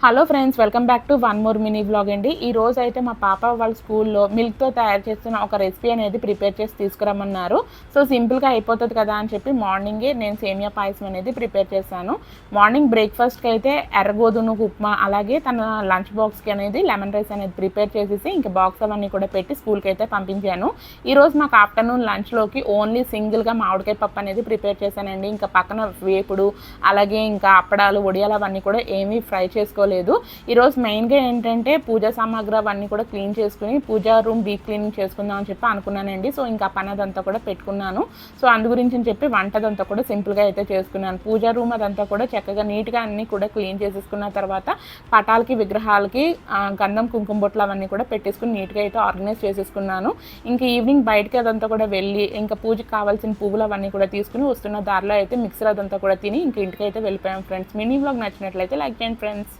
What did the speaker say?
Hello friends, welcome back to one more mini vlog అండి. ఈ రోజు అయితే మా పాప వాళ్ళ స్కూల్లో మిల్క్తో తయారు చేస్తున్న ఒక రెసిపీ అనేది ప్రిపేర్ చేసి తీసుకురమ్మన్నారు. సో సింపుల్గా అయిపోతుంది కదా అని చెప్పి మార్నింగే నేను సేమియా పాయసం అనేది ప్రిపేర్ చేశాను. మార్నింగ్ బ్రేక్ఫాస్ట్కి అయితే ఎర్రగోధుమ ఉప్మా, అలాగే తన లంచ్ బాక్స్కి అనేది లెమన్ రైస్ అనేది ప్రిపేర్ చేసేసి ఇంకా బాక్స్ అవన్నీ కూడా పెట్టి స్కూల్కి అయితే పంపించాను. ఈరోజు మాకు ఆఫ్టర్నూన్ లంచ్లోకి ఓన్లీ సింగిల్గా మామిడికాయ పప్పు అనేది ప్రిపేర్ చేశానండి. ఇంకా పక్కన వేపుడు, అలాగే ఇంకా అప్పడాలు, వడియాలు అవన్నీ కూడా ఏమీ ఫ్రై చేసుకోలేదు. ఈరోజు మెయిన్గా ఏంటంటే పూజా సామాగ్రి అవన్నీ కూడా క్లీన్ చేసుకుని పూజా రూమ్ డీప్ క్లీనింగ్ చేసుకుందాం అని చెప్పి అనుకున్నానండి. సో ఇంకా పని అదంతా కూడా పెట్టుకున్నాను. సో అందు గురించి అని చెప్పి వంటదంతా కూడా సింపుల్గా అయితే చేసుకున్నాను. పూజా రూమ్ అదంతా కూడా చక్కగా నీట్గా అన్నీ కూడా క్లీన్ చేసేసుకున్న తర్వాత పటాలకి, విగ్రహాలకి గంధం, కుంకుమ బొట్లు అవన్నీ కూడా పెట్టేసుకుని నీట్గా అయితే ఆర్గనైజ్ చేసేసుకున్నాను. ఇంకా ఈవినింగ్ బయటకి అదంతా కూడా వెళ్ళి ఇంకా పూజకి కావాల్సిన పువ్వులు అవన్నీ కూడా తీసుకుని వస్తున్న దారిలో అయితే మిక్సర్ అదంతా కూడా తిని ఇంక ఇంటికి అయితే వెళ్ళిపోయాం ఫ్రెండ్స్. మినీ వ్లాగ్ నచ్చినట్లయితే లైక్ చేయండి ఫ్రెండ్స్.